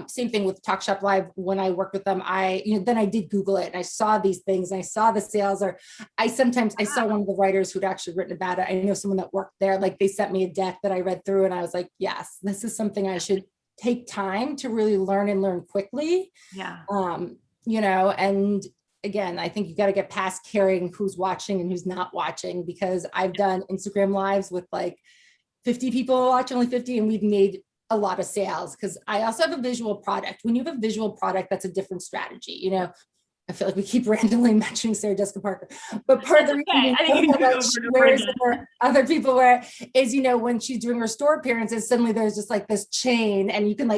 Same thing with Talk Shop Live. When I worked with them, then I did Google it and I saw these things and I saw the sales, or I saw one of the writers who'd actually written about it. I know someone that worked there, like they sent me a deck that I read through and I was like, yes, this is something I should take time to really learn and learn quickly. Yeah. And again, I think you got to get past caring who's watching and who's not watching, because I've done Instagram lives with like 50 people watch, only 50, and we've made a lot of sales, because I also have a visual product. When you have a visual product, that's a different strategy. I feel like we keep randomly mentioning Sarah Jessica Parker, but part of the reason I think you can where other people wear is, when she's doing her store appearances, suddenly there's just like this chain and you can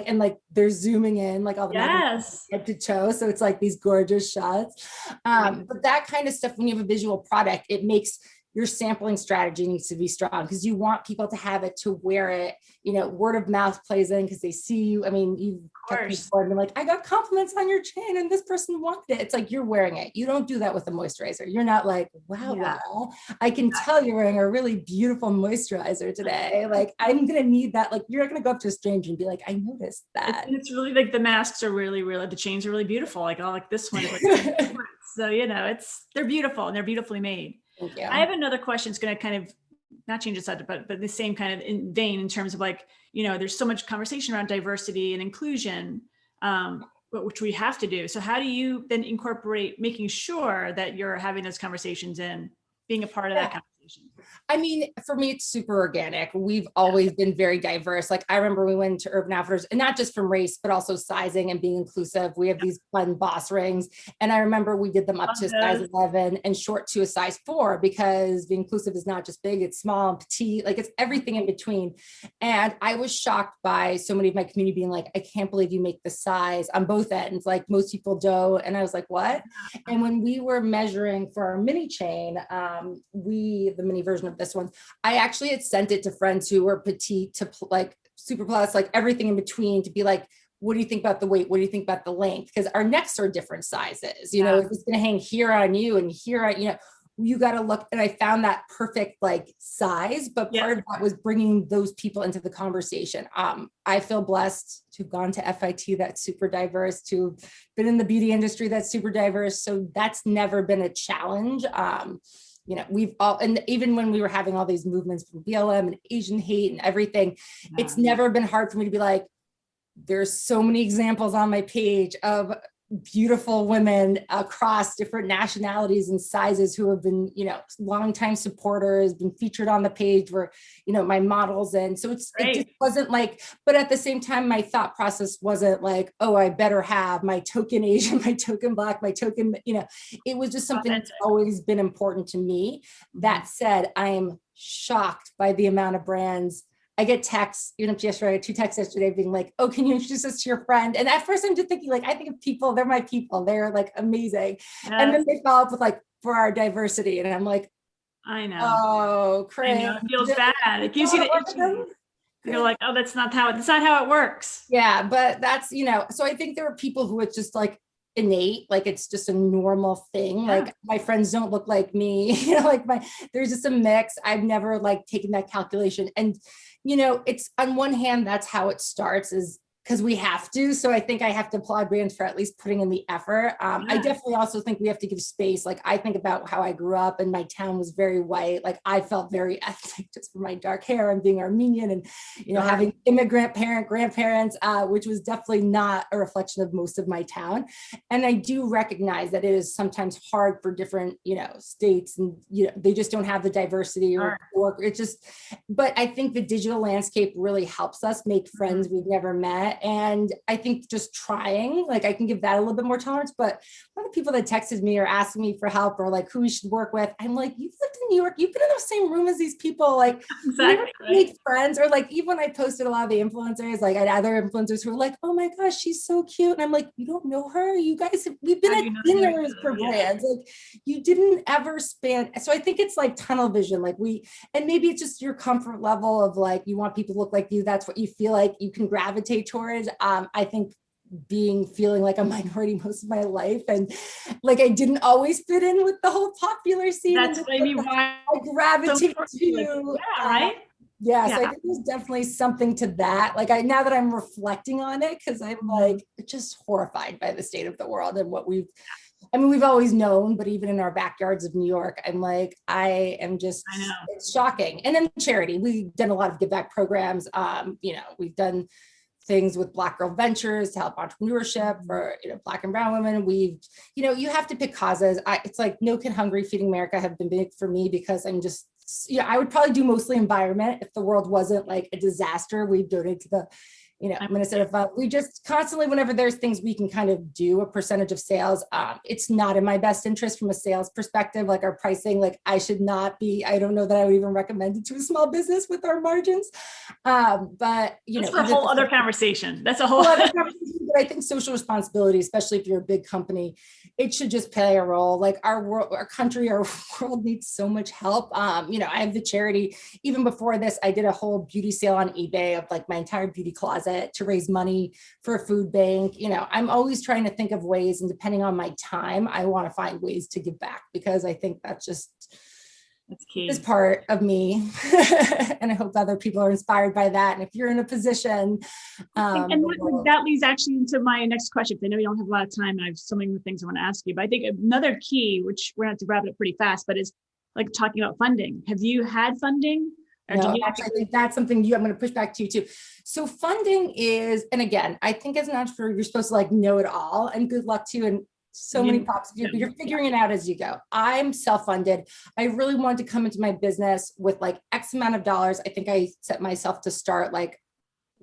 they're zooming in like all the head to toe. So it's like these gorgeous shots. But that kind of stuff, when you have a visual product, it makes your sampling strategy needs to be strong, because you want people to have it, to wear it. Word of mouth plays in because they see you. I mean, you've been like, I got compliments on your chain and this person wanted it. It's like, you're wearing it. You don't do that with a moisturizer. You're not like, wow, I can tell you're wearing a really beautiful moisturizer today. Like, I'm going to need that. Like, you're not going to go up to a stranger and be like, I noticed that. It's really like the masks are really, the chains are really beautiful. Like, oh, like this one is like, so, they're beautiful and they're beautifully made. Thank you. I have another question. It's going to kind of not change the subject, but the same kind of in vein, in terms of like, there's so much conversation around diversity and inclusion, which we have to do. So how do you then incorporate making sure that you're having those conversations and being a part of that conversation? I mean, for me, it's super organic. We've always been very diverse. Like, I remember we went to Urban Outfitters, and not just from race, but also sizing and being inclusive. We have these fun boss rings. And I remember we did them up to size 11 and short to a size 4, because being inclusive is not just big, it's small and petite, like it's everything in between. And I was shocked by so many of my community being like, I can't believe you make the size on both ends. Like, most people don't. And I was like, what? And when we were measuring for our mini chain, the mini version of this one, I actually had sent it to friends who were petite to like super plus, like everything in between, to be like, what do you think about the weight? What do you think about the length? Because our necks are different sizes, if it's going to hang here on you and here, you got to look. And I found that perfect like size, but part of that was bringing those people into the conversation. I feel blessed to have gone to FIT that's super diverse, to have been in the beauty industry that's super diverse. So that's never been a challenge. We've all, and even when we were having all these movements from BLM and Asian hate and everything, it's never been hard for me to be like, there's so many examples on my page of beautiful women across different nationalities and sizes who have been, longtime supporters, been featured on the page where, my models. And so it just wasn't like, but at the same time, my thought process wasn't like, oh, I better have my token Asian, my token Black, my token, it was just something that's always been important to me. That said, I am shocked by the amount of brands. I get texts, yesterday, I got 2 texts yesterday being like, oh, can you introduce us to your friend? And at first I'm just thinking like, I think of people, they're my people. They're like amazing. And then they follow up with like, for our diversity. And I'm like, I know. Oh, crazy. I know. It feels bad. It gives you the itch. You're like, oh, that's not how it works. Yeah. But that's, so I think there are people who it's just like innate, like it's just a normal thing. Like my friends don't look like me, there's just a mix. I've never like taken that calculation. And it's on one hand, that's how it starts, is because we have to. So I think I have to applaud brands for at least putting in the effort. I definitely also think we have to give space. Like, I think about how I grew up and my town was very white. Like, I felt very ethnic just for my dark hair and being Armenian and, having immigrant grandparents, which was definitely not a reflection of most of my town. And I do recognize that it is sometimes hard for different, states, and, they just don't have the diversity or work. It's just, but I think the digital landscape really helps us make friends we've never met. And I think just trying, like I can give that a little bit more tolerance. But one of the people that texted me or asked me for help or like who we should work with, I'm like, you've lived in New York, you've been in the same room as these people. Like you never Exactly. Right. make friends. Or like even when I posted a lot of the influencers, like I had other influencers who were like, oh my gosh, she's so cute. And I'm like, you don't know her. You guys, we've been How at do you not know each dinners for other? Yeah. brands. Like you didn't ever span. So I think it's like tunnel vision. Like and maybe it's just your comfort level of like, you want people to look like you. That's what you feel like you can gravitate towards. I think feeling like a minority most of my life, and like I didn't always fit in with the whole popular scene. That's maybe why I gravitate so to. yeah, right. Yeah, Yeah. so I think there's definitely something to that. Like now that I'm reflecting on it, because I'm like just horrified by the state of the world and what we've always known, but even in our backyards of New York, I'm like, I am just, I know. it's shocking. And then charity, we've done a lot of give back programs. We've done things with Black Girl Ventures to help entrepreneurship for, Black and brown women. You have to pick causes. It's like No Kid Hungry, Feeding America have been big for me because I'm just, I would probably do mostly environment if the world wasn't like a disaster. We donate to the Minnesota Fund. We just constantly, whenever there's things we can kind of do a percentage of sales, it's not in my best interest from a sales perspective, like our pricing, like I should not be, I don't know that I would even recommend it to a small business with our margins. But, that's for a whole other conversation. That's a whole other conversation. But I think social responsibility, especially if you're a big company, it should just play a role. Like our world, our country, our world needs so much help. I have the charity. Even before this, I did a whole beauty sale on eBay of like my entire beauty closet to raise money for a food bank. I'm always trying to think of ways, and depending on my time, I want to find ways to give back, because I think that's key. Is part of me. And I hope other people are inspired by that. And if you're in a position. That leads actually into my next question. I know we don't have a lot of time. I have so many things I want to ask you, but I think another key, which we're going to have to wrap it up pretty fast, but is like talking about funding. Have you had funding? No, actually, I think that's something I'm going to push back to you too. So funding is, and again, I think as an entrepreneur, you're supposed to like know it all, and good luck to you. And so many props. You're figuring it out as you go. I'm self-funded. I really wanted to come into my business with like X amount of dollars. I think I set myself to start like,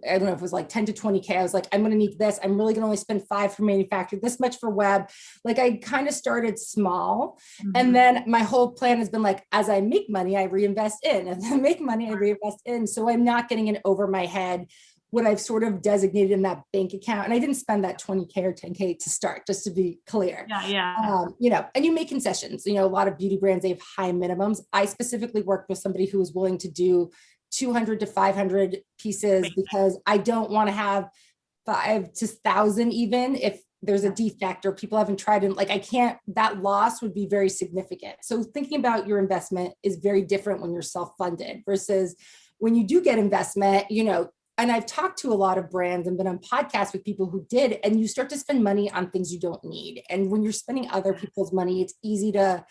I don't know if it was like 10 to 20K. I was like, I'm going to need this. I'm really going to only spend 5 for manufacturer, this much for web. Like I kind of started small. And then my whole plan has been like, as I make money, I reinvest in, and then make money, I reinvest in. So I'm not getting in over my head what I've sort of designated in that bank account. And I didn't spend that 20K or 10K to start, just to be clear. Yeah. And you make concessions, a lot of beauty brands, they have high minimums. I specifically worked with somebody who was willing to do 200 to 500 pieces, because I don't want to have 5 to 1,000, even if there's a defect or people haven't tried it. Like I can't, that loss would be very significant. So thinking about your investment is very different when you're self-funded versus when you do get investment, and I've talked to a lot of brands and been on podcasts with people who did, and you start to spend money on things you don't need. And when you're spending other people's money, it's easy to,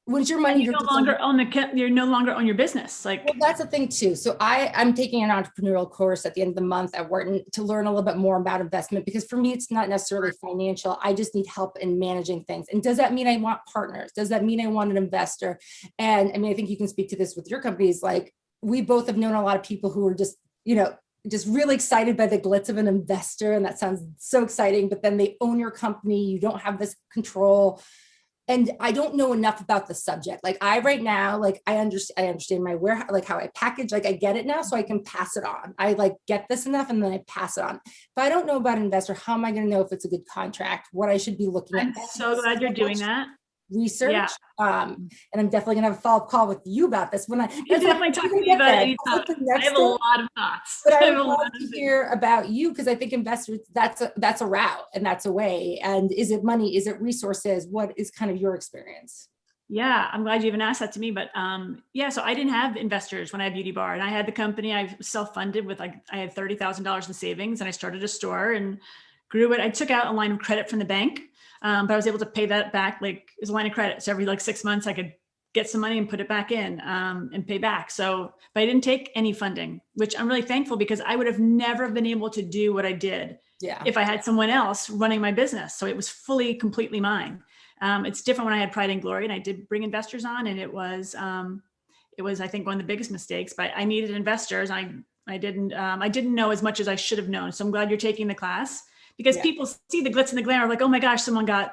when it's your money, you're no longer own your business. Like, well, that's the thing too. So I'm taking an entrepreneurial course at the end of the month at Wharton to learn a little bit more about investment, because for me, it's not necessarily financial. I just need help in managing things. And does that mean I want partners? Does that mean I want an investor? And I think you can speak to this with your companies. Like we both have known a lot of people who are just really excited by the glitz of an investor. And that sounds so exciting, but then they own your company. You don't have this control. And I don't know enough about the subject. Like right now, like I understand my warehouse, like how I package, like I get it now, so I can pass it on. I like get this enough and then I pass it on. If I don't know about an investor, how am I going to know if it's a good contract, what I should be looking at? I'm so glad you're doing that. Research. Yeah. And I'm definitely gonna have a follow-up call with you about this. When you can definitely talk to me about it anytime. I have a lot of thoughts. But I would love to hear about you, because I think investors, that's a route and that's a way. And is it money? Is it resources? What is kind of your experience? Yeah, I'm glad you even asked that to me. But so I didn't have investors when I had Beauty Bar, and I had the company. I self-funded with I had $30,000 in savings, and I started a store and grew it. I took out a line of credit from the bank. But I was able to pay that back like as a line of credit. So every 6 months I could get some money and put it back in and pay back. So, but I didn't take any funding, which I'm really thankful, because I would have never been able to do what I did if I had someone else running my business. So it was completely mine. It's different when I had Pride and Glory, and I did bring investors on, and it was I think one of the biggest mistakes, but I needed investors. I I didn't know as much as I should have known. So I'm glad you're taking the class, because people see the glitz and the glamour, like, oh my gosh, someone got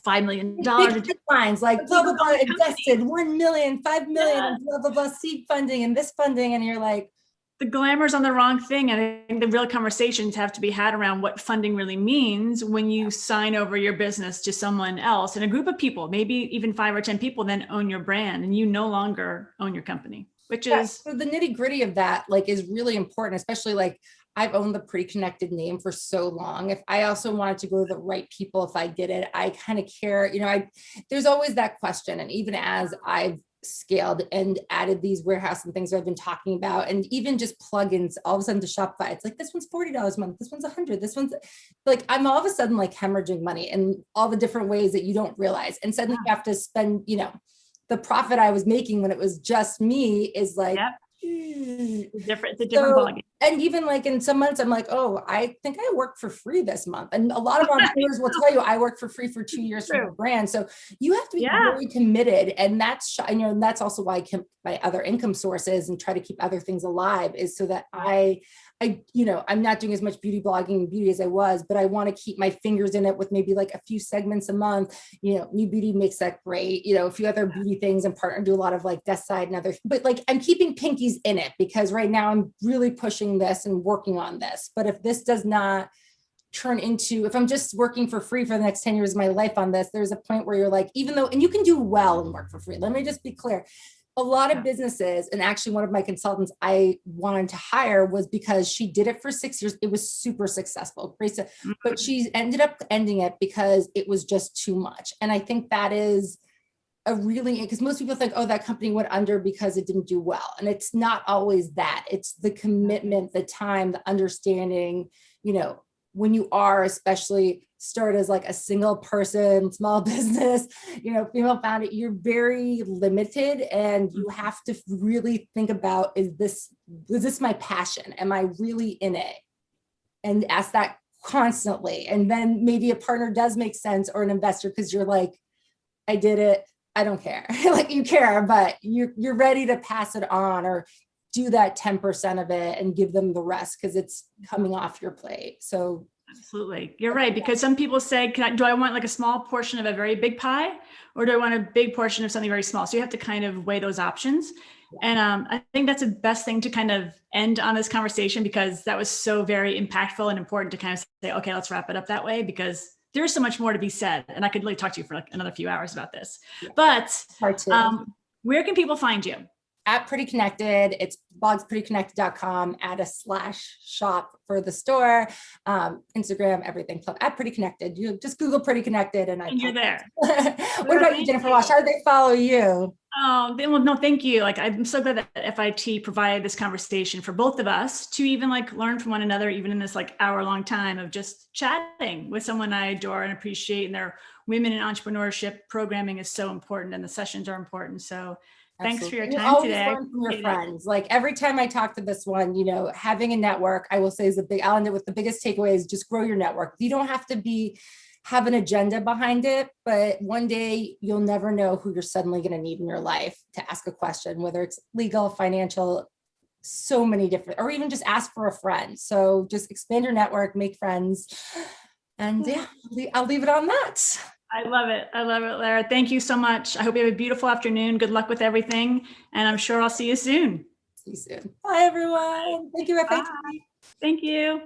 $5 million. Big headlines like blah, blah, blah, invested 1 million, 5 million, and blah, blah, blah, seed funding and this funding. And you're like, the glamour's on the wrong thing. And I think the real conversations have to be had around what funding really means when you sign over your business to someone else, and a group of people, maybe even 5 or 10 people, then own your brand, and you no longer own your company, which is so the nitty gritty of that, like, is really important, especially like I've owned the Pretty Connected name for so long. If I also wanted to go to the right people, if I did it, I kind of care, there's always that question. And even as I've scaled and added these warehouse and things that I've been talking about, and even just plugins all of a sudden to Shopify, it's like, this one's $40 a month, this one's $100, this one's like, I'm all of a sudden like hemorrhaging money in all the different ways that you don't realize. And suddenly you have to spend, the profit I was making when it was just me is like, it's a different ballgame. And even like in some months, I'm like, oh, I think I worked for free this month. And a lot of entrepreneurs will tell you, I worked for free for 2 years for a brand. So you have to be very committed. And that's, that's also why I keep my other income sources and try to keep other things alive, is so that I'm not doing as much beauty blogging and beauty as I was, but I want to keep my fingers in it with maybe like a few segments a month. New Beauty makes that great, a few other beauty things, and partner do a lot of like Desk Side and other, but like I'm keeping pinkies in it, because right now I'm really pushing this and working on this. But if this does not turn into, if I'm just working for free for the next 10 years of my life on this, there's a point where you're like, even though, and you can do well and work for free. Let me just be clear. A lot of businesses, and actually one of my consultants I wanted to hire was because she did it for 6 years. It was super successful, but she ended up ending it because it was just too much. And I think that is because most people think, oh, that company went under because it didn't do well. And it's not always that. It's the commitment, the time, the understanding, when you are, especially start as like a single person, small business, female founded, you're very limited, and you have to really think about, is this my passion? Am I really in it? And ask that constantly. And then maybe a partner does make sense, or an investor, because you're like, I did it. I don't care. Like, you care, but you're ready to pass it on, or do that 10% of it and give them the rest, because it's coming off your plate. So absolutely, you're right. Because some people say, do I want like a small portion of a very big pie, or do I want a big portion of something very small? So you have to kind of weigh those options. And I think that's the best thing to kind of end on this conversation, because that was so very impactful and important to kind of say, okay, let's wrap it up that way, because there's so much more to be said. And I could really talk to you for like another few hours about this. But where can people find you? At Pretty Connected. It's blogsprettyconnected.com, add a /shop for the store, Instagram, everything. At Pretty Connected. You just Google Pretty Connected and you're there. What about you, Jennifer Walsh? How do they follow you? Oh, well, no, thank you. Like, I'm so glad that FIT provided this conversation for both of us to even like learn from one another, even in this like hour-long time of just chatting with someone I adore and appreciate. And their women in entrepreneurship programming is so important, and the sessions are important. So thanks for your time today. Learn from your friends. Like, every time I talk to this one, having a network, I will say, is I'll end it with the biggest takeaway is just grow your network. You don't have to have an agenda behind it, but one day you'll never know who you're suddenly going to need in your life to ask a question, whether it's legal, financial, so many different, or even just ask for a friend. So just expand your network, make friends. And I'll leave it on that. I love it. I love it, Lara. Thank you so much. I hope you have a beautiful afternoon. Good luck with everything. And I'm sure I'll see you soon. See you soon. Bye, everyone. Thank you, FIT. Thank you.